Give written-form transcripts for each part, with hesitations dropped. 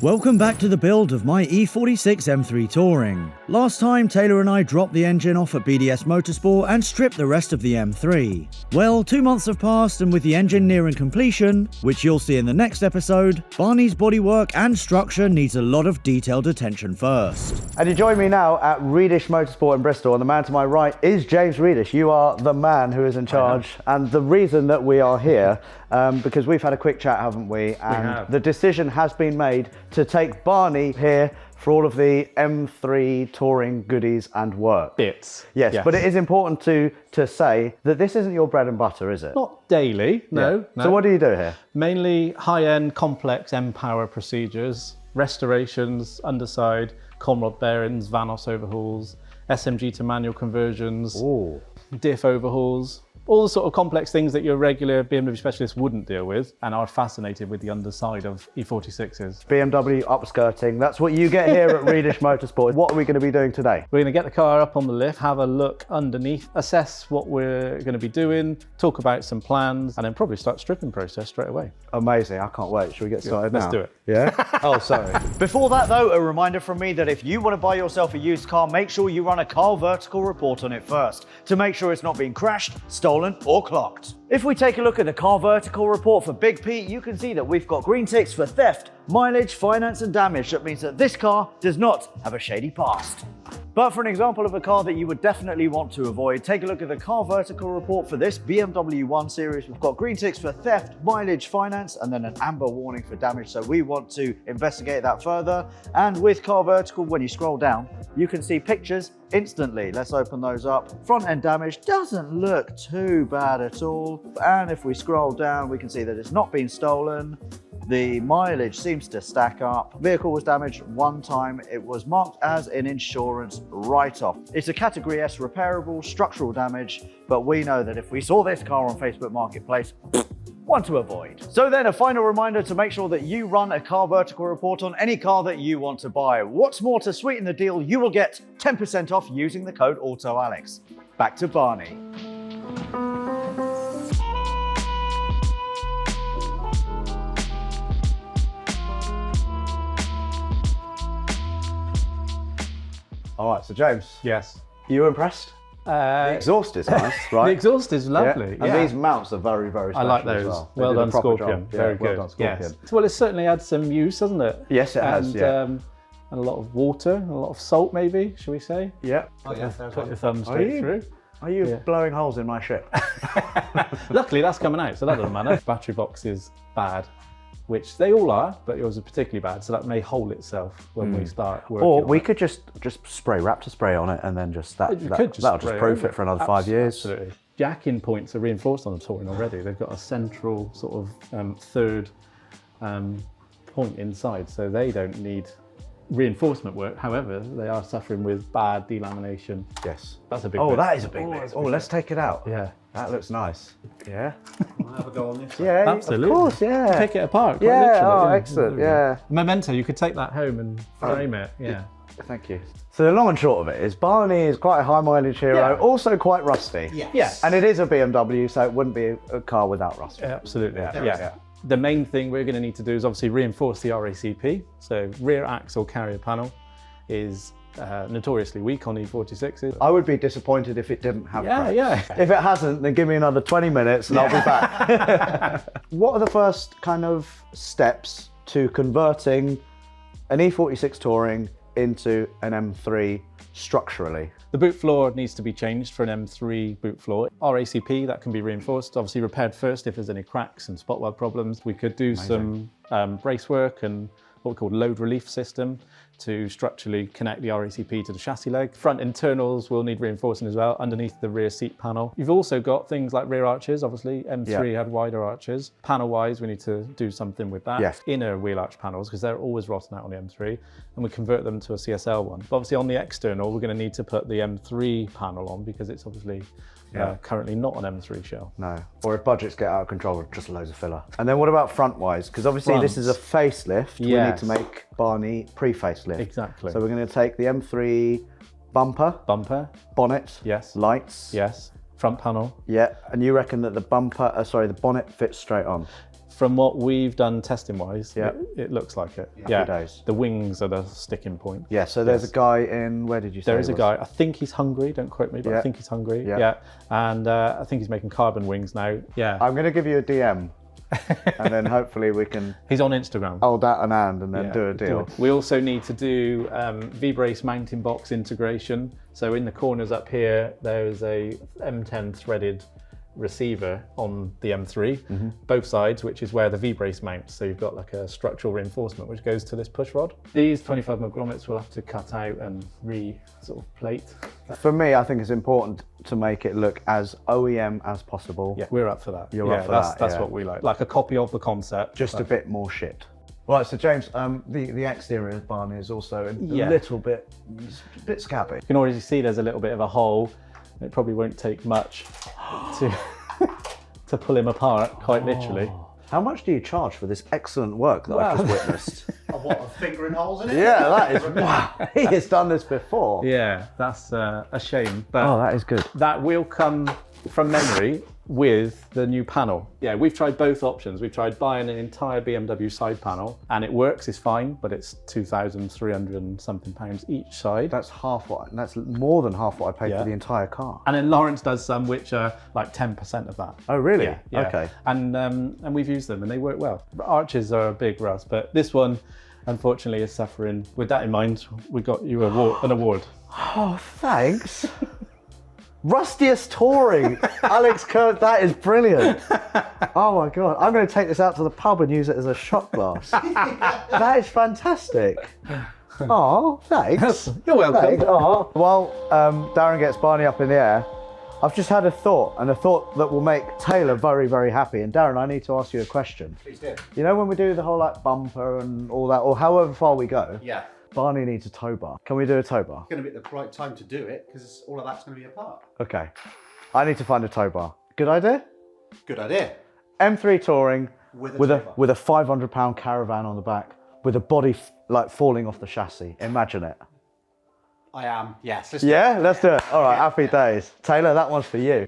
Welcome back to the build of my E46 M3 Touring. Last time, Taylor and I dropped the engine off at Redish Motorsport and stripped the rest of the M3. Well, 2 months have passed, and with the engine nearing completion, which you'll see in the next episode, Barney's bodywork and structure needs a lot of detailed attention first. And you join me now at Redish Motorsport in Bristol, and the man to my right is James Redish. You are the man who is in charge, and the reason that we are here, because we've had a quick chat, haven't we? And the decision has been made to take Barney here for all of the M3 touring goodies and work. Bits. Yes, but it is important to say that this isn't your bread and butter, is it? Not daily, no. So what do you do here? Mainly high-end, complex M-Power procedures, restorations, underside, conrod bearings, Vanos overhauls, SMG to manual conversions, diff overhauls, all the sort of complex things that your regular BMW specialist wouldn't deal with and are fascinated with the underside of E46s. BMW upskirting, that's what you get here at Redish Motorsport. What are we going to be doing today? We're going to get the car up on the lift, have a look underneath, assess what we're going to be doing, talk about some plans, and then probably start stripping process straight away. Amazing, I can't wait. Should we get started now? Let's do it. Yeah? Oh, sorry. Before that though, a reminder from me that if you want to buy yourself a used car, make sure you run a CarVertical report on it first to make sure it's not being crashed, stolen or clocked. If we take a look at the CarVertical report for Big Pete, you can see that we've got green ticks for theft, mileage, finance and damage. That means that this car does not have a shady past. But for an example of a car that you would definitely want to avoid, take a look at the CarVertical report for this BMW 1 Series. We've got green ticks for theft, mileage, finance, and then an amber warning for damage. So we want to investigate that further. And with CarVertical, when you scroll down, you can see pictures instantly. Let's open those up. Front end damage doesn't look too bad at all. And if we scroll down, we can see that it's not been stolen. The mileage seems to stack up. Vehicle was damaged one time. It was marked as an insurance write-off. It's a Category S repairable structural damage, but we know that if we saw this car on Facebook Marketplace, one to avoid. So then a final reminder to make sure that you run a CarVertical report on any car that you want to buy. What's more, to sweeten the deal, you will get 10% off using the code AutoAlex. Back to Barney. All right, so James. Yes. You impressed? The exhaust is nice, right? The exhaust is lovely. Yeah. And these mounts are very, very special. I like those. As well. Well done, Scorpion. Job. Very well good. done, Scorpion. Yes. Well, it's certainly had some use, hasn't it? Yes, it has. And a lot of water, a lot of salt, maybe, shall we say? Yeah. Put your thumb straight through. Are you blowing holes in my ship? Luckily, that's coming out, so that doesn't matter. Battery box is bad, which they all are, but yours is particularly bad, so that may hole itself when we start working. Or we could just spray Raptor spray on it, and then that'll just proof it for another 5 years. Absolutely. Jack-in points are reinforced on the Touring already. They've got a central sort of third point inside, so they don't need reinforcement work. However, they are suffering with bad delamination. Yes. That's a big bit. bit. That is a big bit. Oh, let's take it out. Yeah. That looks nice. Yeah. I'll have a go on this. Yeah, absolutely. Of course, yeah. Pick it apart. Quite Yeah, literally, excellent, yeah. Memento, you could take that home and frame it. Yeah. Thank you. So the long and short of it is Barney is quite a high mileage hero, also quite rusty. Yes. And it is a BMW, so it wouldn't be a car without rust. Absolutely. Yeah. The main thing we're going to need to do is obviously reinforce the RACP. So rear axle carrier panel is notoriously weak on E46s. I would be disappointed if it didn't have cracks. Yeah. If it hasn't, then give me another 20 minutes and I'll be back. What are the first kind of steps to converting an E46 Touring into an M3 structurally? The boot floor needs to be changed for an M3 boot floor. RACP, that can be reinforced, obviously repaired first if there's any cracks and spot weld problems. We could do some brace work and what we call load relief system to structurally connect the RACP to the chassis leg. Front internals will need reinforcing as well, underneath the rear seat panel. You've also got things like rear arches, obviously. M3 had wider arches. Panel-wise, we need to do something with that. Yes. Inner wheel arch panels, because they're always rotting out on the M3, and we convert them to a CSL one. But obviously on the external, we're going to need to put the M3 panel on because it's obviously currently not an M3 shell. No. Or if budgets get out of control, just loads of filler. And then what about front-wise? Because obviously this is a facelift. We need to make Barney pre-facelift. Exactly. So we're going to take the M3 bumper, bonnet, yes, lights, yes, front panel. Yeah, and you reckon that the bonnet fits straight on? From what we've done testing-wise, Yeah. it looks like it. Happy days. The wings are the sticking point. Yeah, so there's a guy in, where did you say There is he a was? guy, I think he's Hungary, don't quote me, but Yeah. I think he's Hungary. Yeah. Yeah. And I think he's making carbon wings now. Yeah. I'm going to give you a DM, and then hopefully we can He's on Instagram. hold that in hand and then Yeah, do a deal. We also need to do V-brace mounting box integration. So in the corners up here, there's a M10 threaded receiver on the M3, both sides, which is where the V-brace mounts. So you've got like a structural reinforcement which goes to this push rod. These 25mm grommets we'll have to cut out and sort of plate. For me, I think it's important to make it look as OEM as possible. Yeah, we're up for that. You're up for that's, that, That's yeah. what we like a copy of the concept. Just a bit more shit. Right, so James, the exterior of Barney is also a little bit scabby. You can already see there's a little bit of a hole. It probably won't take much to pull him apart, quite literally. How much do you charge for this excellent work that I've just witnessed? What, fingering holes in it? Yeah, that is, wow. He has done this before. Yeah, that's a shame. But Oh, that is good. that will come from memory with the new panel. Yeah, we've tried both options. We've tried buying an entire BMW side panel and it works, it's fine, but it's £2,300 and something each side. That's that's more than half what I paid for the entire car. And then Lawrence does some which are like 10% of that. Oh, really? Yeah. Okay. And we've used them and they work well. Arches are a big rust, but this one unfortunately is suffering. With that in mind, we got you an award. Oh, thanks. Rustiest touring. Alex Kerr, that is brilliant. Oh my God. I'm going to take this out to the pub and use it as a shot glass. That is fantastic. Oh, thanks. You're welcome. Thanks. Oh. While Darren gets Barney up in the air, I've just had a thought, and a thought that will make Taylor very, very happy. And Darren, I need to ask you a question. Please do. You know when we do the whole like bumper and all that, or however far we go, Yeah. Barney needs a tow bar. Can we do a tow bar? It's going to be the right time to do it because all of that's going to be apart. Okay. I need to find a tow bar. Good idea? Good idea. M3 touring With a with tow bar. with a 500-pound caravan on the back with a body like falling off the chassis. Imagine it. I am. Yes. Let's do it. Yeah, let's do it. All right, happy days. Taylor, that one's for you.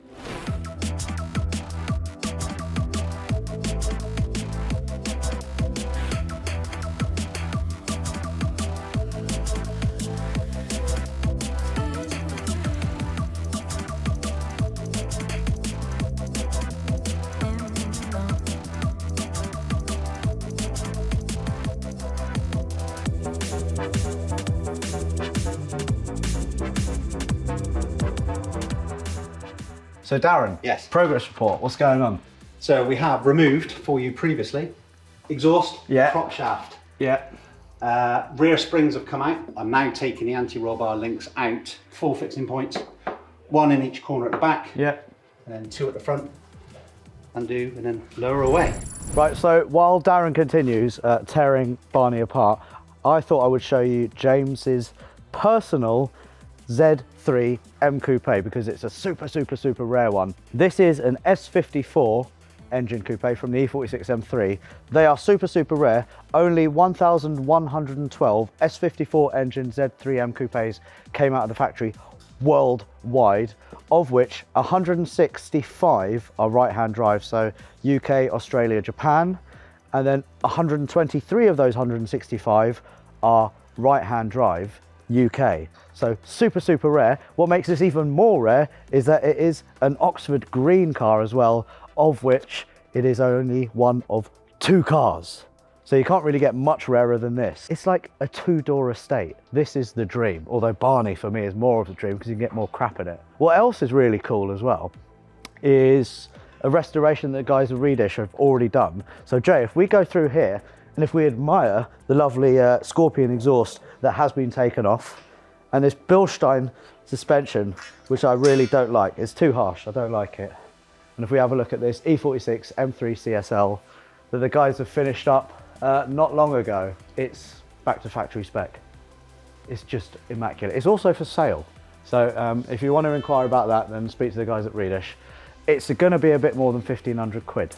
So Darren, Yes. progress report. What's going on? So we have removed for you previously exhaust, Yeah. prop shaft. Yeah. Rear springs have come out. I'm now taking the anti-roll bar links out. 4 fixing points, 1 in each corner at the back, Yeah. and then 2 at the front. Undo and then lower away. Right, so while Darren continues tearing Barney apart, I thought I would show you James's personal Z3 M Coupe because it's a super, super, super rare one. This is an S54 engine coupe from the E46 M3. They are super, super rare. Only 1,112 S54 engine Z3 M coupes came out of the factory worldwide, of which 165 are right-hand drive, so UK, Australia, Japan, and then 123 of those 165 are right-hand drive, UK. So super, super rare. What makes this even more rare is that it is an Oxford green car as well, of which it is only one of 2 cars. So you can't really get much rarer than this. It's like a 2-door estate. This is the dream, although Barney for me is more of the dream because you can get more crap in it. What else is really cool as well is a restoration that the guys at Redish have already done. So Jay, if we go through here and if we admire the lovely Scorpion exhaust that has been taken off, and this Bilstein suspension, which I really don't like. It's too harsh, I don't like it. And if we have a look at this E46 M3 CSL that the guys have finished up not long ago, it's back to factory spec. It's just immaculate. It's also for sale. So if you want to inquire about that, then speak to the guys at Redish. It's going to be a bit more than 1,500 quid.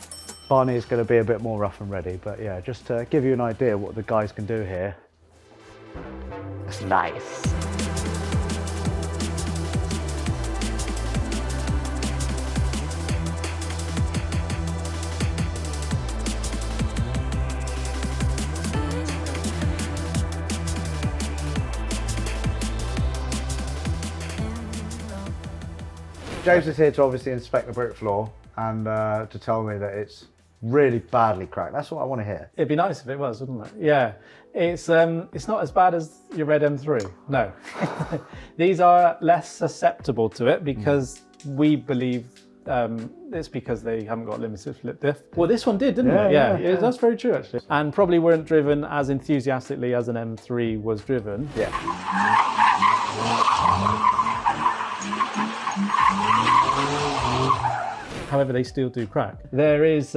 Barney is going to be a bit more rough and ready, but yeah, just to give you an idea what the guys can do here. It's nice. James is here to obviously inspect the brick floor and to tell me that it's really badly cracked. That's what I want to hear. It'd be nice if it was, wouldn't it? Yeah. It's not as bad as your red M3. No. These are less susceptible to it because we believe it's because they haven't got limited flip diff. Well, this one did, didn't it? Yeah, that's very true actually. And probably weren't driven as enthusiastically as an M3 was driven. Yeah. However, they still do crack. There is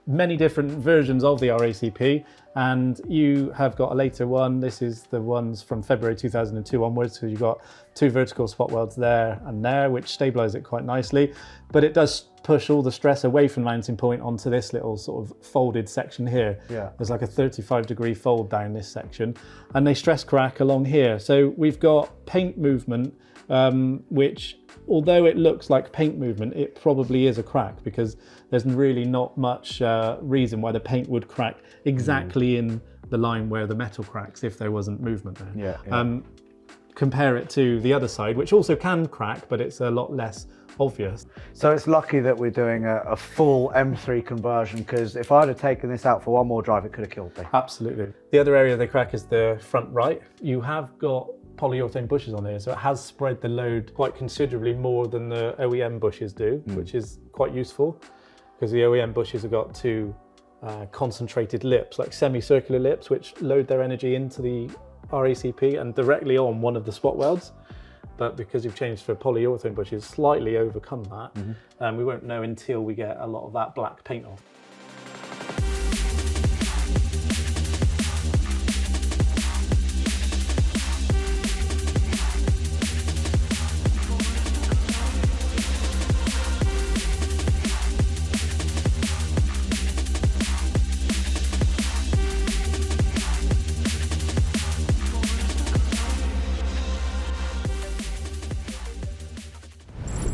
many different versions of the RACP, and you have got a later one. This is the ones from February 2002 onwards. So you've got 2 vertical spot welds there and there, which stabilise it quite nicely. But it does push all the stress away from the mounting point onto this little sort of folded section here. Yeah. There's like a 35-degree fold down this section, and they stress crack along here. So we've got paint movement, which, although it looks like paint movement, it probably is a crack because there's really not much reason why the paint would crack exactly in the line where the metal cracks if there wasn't movement there. Yeah. Compare it to the other side, which also can crack, but it's a lot less obvious. So it's lucky that we're doing a full M3 conversion, because if I'd have taken this out for one more drive, it could have killed me. Absolutely. The other area they crack is the front right. You have got polyurethane bushes on here, so it has spread the load quite considerably more than the OEM bushes do, which is quite useful because the OEM bushes have got 2 concentrated lips, like semicircular lips, which load their energy into the RACP and directly on one of the spot welds. But because you've changed for polyurethane bushes, slightly overcome that, and we won't know until we get a lot of that black paint off.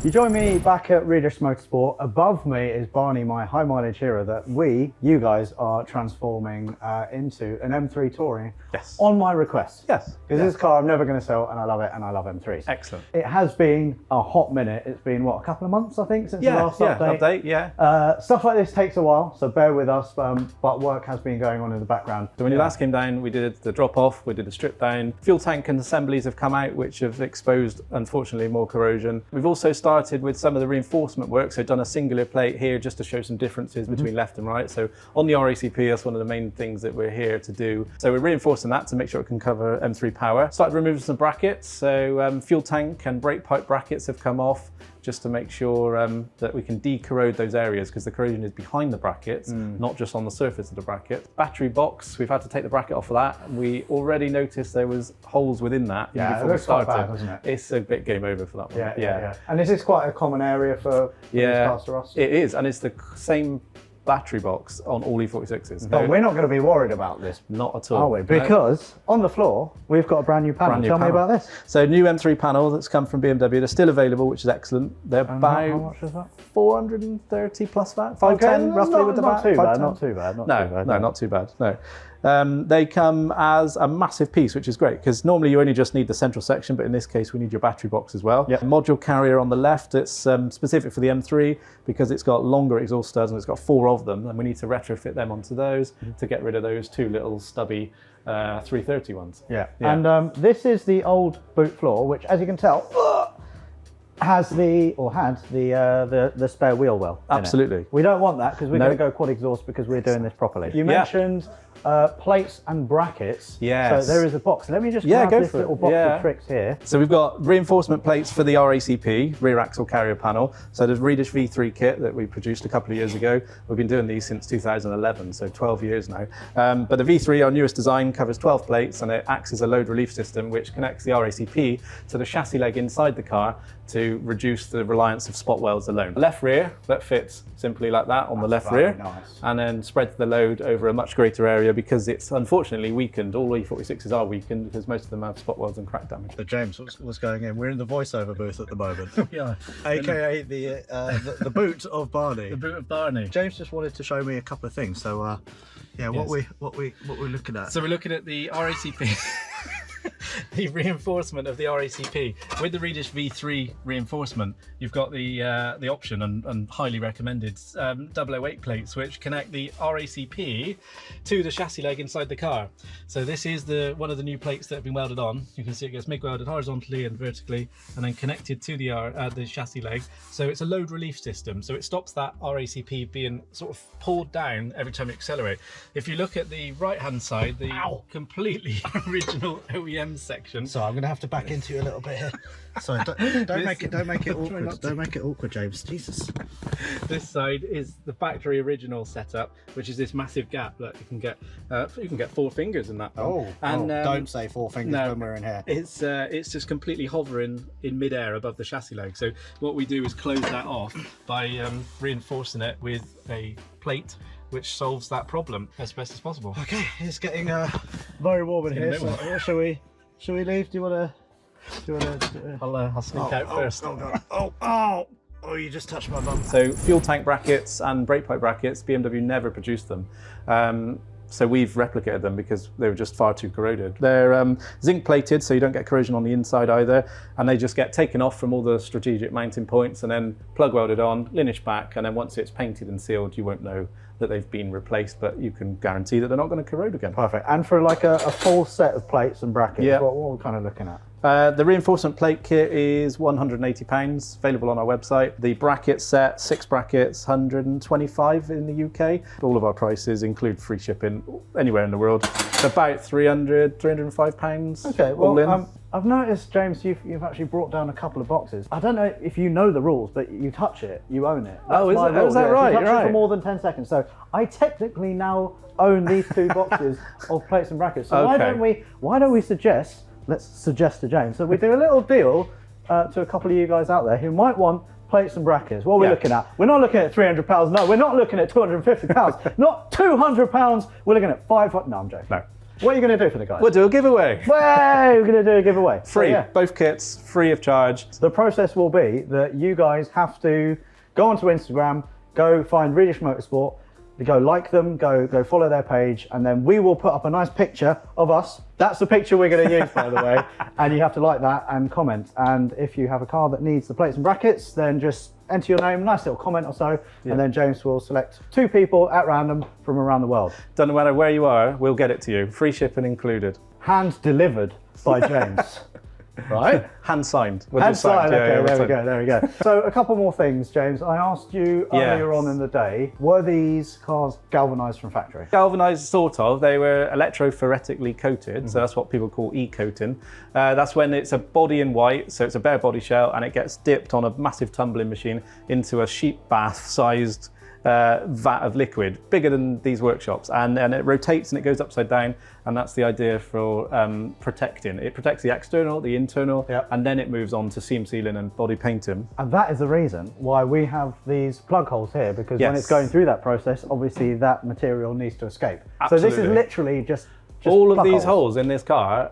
You join me back at Redish Motorsport. Above me is Barney, my high mileage hero that you guys are transforming into an M3 Touring. Yes. On my request. Yes. Because this car I'm never going to sell, and I love it, and I love M3s. Excellent. It has been a hot minute. It's been, what, a couple of months, I think, since the last update? Stuff like this takes a while, so bear with us, but work has been going on in the background. So when you last came down, we did the drop off, we did the strip down. Fuel tank and assemblies have come out, which have exposed, unfortunately, more corrosion. We've also started with some of the reinforcement work, so done a singular plate here just to show some differences between left and right. So on the RACP, that's one of the main things that we're here to do. So we're reinforcing that to make sure it can cover M3 power. Started removing some brackets, so fuel tank and brake pipe brackets have come off, just to make sure that we can de-corrode those areas, because the corrosion is behind the brackets, not just on the surface of the bracket. Battery box, we've had to take the bracket off of that. We already noticed there was holes within that before we started. Quite bad, doesn't it? It's a bit game over for that one. Yeah. And is this quite a common area for these cars to us? It is, and it's the same battery box on all E46s. But we're not going to be worried about this, not at all, are we? Because on the floor, we've got a brand new panel. Tell me about this. So new M3 panel that's come from BMW. They're still available, which is excellent. They're about how much is that? 430 plus VAT, 510 roughly with the VAT. Not too bad. Not too bad. No. They come as a massive piece, which is great, because normally you only just need the central section, but in this case we need your battery box as well. Yep. Module carrier on the left, it's specific for the M3 because it's got longer exhaust studs and it's got 4 of them, and we need to retrofit them onto those to get rid of those 2 little stubby 330 ones. Yeah. And this is the old boot floor, which, as you can tell, had the spare wheel well. Absolutely. We don't want that because we're going to go quad exhaust because we're doing this properly. You mentioned plates and brackets. Yes. So there is a box. Let me just grab this little box of tricks here. So we've got reinforcement plates for the RACP, rear axle carrier panel. So the Redish V3 kit that we produced a couple of years ago. We've been doing these since 2011, so 12 years now. But the V3, our newest design, covers 12 plates and it acts as a load relief system which connects the RACP to the chassis leg inside the car to reduce the reliance of spot welds alone. Left rear, that fits simply like that on the left rear, and then spreads the load over a much greater area because it's unfortunately weakened. All E46s are weakened because most of them have spot welds and crack damage. So James, what's going in? We're in the voiceover booth at the moment. Yeah. AKA the boot of Barney. The boot of Barney. James just wanted to show me a couple of things. So what we're looking at. So we're looking at the RACP. the reinforcement of the RACP. With the Redish V3 reinforcement, you've got the option and highly recommended 008 plates, which connect the RACP to the chassis leg inside the car. So this is one of the new plates that have been welded on. You can see it gets MIG welded horizontally and vertically, and then connected to the chassis leg. So it's a load relief system. So it stops that RACP being sort of pulled down every time you accelerate. If you look at the right-hand side, the completely original OEM section. So I'm going to have to back into you a little bit here. Sorry, don't make it awkward. Don't make it awkward, James. Jesus. This side is the factory original setup, which is this massive gap that you can get 4 fingers in that. Don't say 4 fingers when we're in here. It's just completely hovering in midair above the chassis leg. So what we do is close that off by reinforcing it with a plate, which solves that problem as best as possible. Okay, it's getting very warm in here. So, shall we leave? Do you want to? I'll sneak out first. Oh, you just touched my bum. So fuel tank brackets and brake pipe brackets, BMW never produced them. So we've replicated them because they were just far too corroded. They're zinc plated, so you don't get corrosion on the inside either, and they just get taken off from all the strategic mounting points and then plug welded on, lineage back, and then once it's painted and sealed, you won't know that they've been replaced, but you can guarantee that they're not going to corrode again. Perfect. And for like a full set of plates and brackets, what are we kind of looking at? The reinforcement plate kit is £180, available on our website. The bracket set, 6 brackets, £125 in the UK. All of our prices include free shipping anywhere in the world. It's about £305. Okay, well, I've noticed, James, you've actually brought down a couple of boxes. I don't know if you know the rules, but you touch it, you own it. Is that right? You touch it for more than 10 seconds. So I technically now own these 2 boxes of plates and brackets. So why don't we suggest, let's suggest to James, that we do a little deal to a couple of you guys out there who might want plates and brackets. What are we looking at? We're not looking at £300. No, we're not looking at £250. Not £200. We're looking at £500. No, I'm joking. No. What are you going to do for the guys? We'll do a giveaway. We're going to do a giveaway. Free. Both kits, free of charge. The process will be that you guys have to go onto Instagram, go find Redish Motorsport, go like them, go follow their page, and then we will put up a nice picture of us. That's the picture we're going to use, by the way. And you have to like that and comment. And if you have a car that needs the plates and brackets, then just enter your name, nice little comment or so, and then James will select 2 people at random from around the world. Doesn't matter where you are, we'll get it to you. Free shipping included. Hand delivered by James. Right? Hand signed. Hand signed, okay, there we go. So a couple more things, James. I asked you earlier on in the day, were these cars galvanised from factory? Galvanised, sort of. They were electrophoretically coated, so that's what people call E-coating. That's when it's a body in white, so it's a bare body shell, and it gets dipped on a massive tumbling machine into a sheep bath-sized vat of liquid, bigger than these workshops, and it rotates and it goes upside down, and that's the idea for protecting. It protects the external, the internal, and then it moves on to seam sealing and body painting. And that is the reason why we have these plug holes here, because when it's going through that process, obviously that material needs to escape. Absolutely. So this is literally just all of these holes in this car,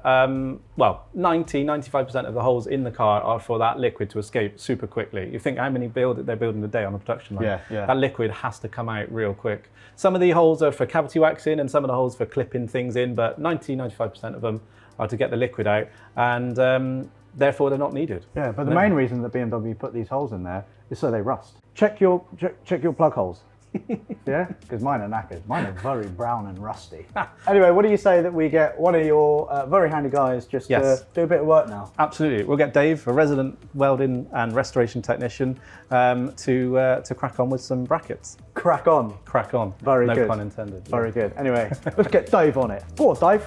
well, 95% of the holes in the car are for that liquid to escape super quickly. You think how many they're building a day on a production line? That liquid has to come out real quick. Some of the holes are for cavity waxing and some of the holes for clipping things in, but 95% of them are to get the liquid out, and therefore they're not needed. Yeah, but the main reason that BMW put these holes in there is so they rust. Check your plug holes. Yeah, because mine are knackered. Mine are very brown and rusty. Anyway, what do you say that we get one of your very handy guys just to do a bit of work now? Absolutely. We'll get Dave, a resident welding and restoration technician, to crack on with some brackets. Crack on. Crack on. Very good. No pun intended. Very good. Anyway, let's get Dave on it. Go on, Dave.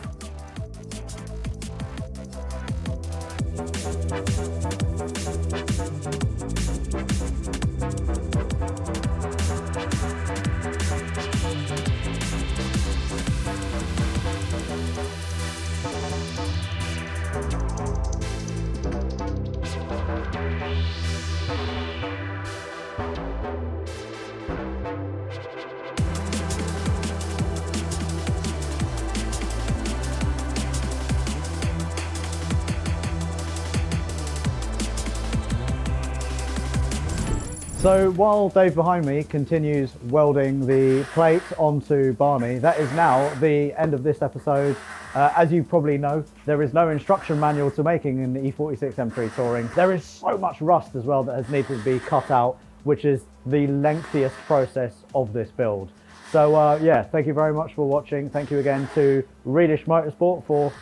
So while Dave behind me continues welding the plate onto Barney, that is now the end of this episode. As you probably know, there is no instruction manual to making an E46 M3 Touring. There is so much rust as well that has needed to be cut out, which is the lengthiest process of this build. So yeah, thank you very much for watching. Thank you again to Redish Motorsport for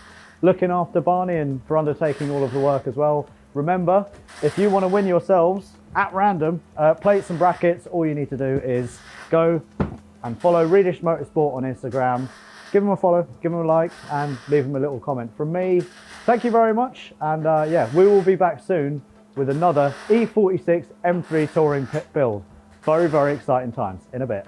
looking after Barney and for undertaking all of the work as well. Remember, if you want to win yourselves at random plates and brackets, all you need to do is go and follow Redish Motorsport on Instagram. Give them a follow, give them a like, and leave them a little comment. From me, thank you very much, and yeah, we will be back soon with another E46 M3 Touring build. Very, very exciting times. In a bit.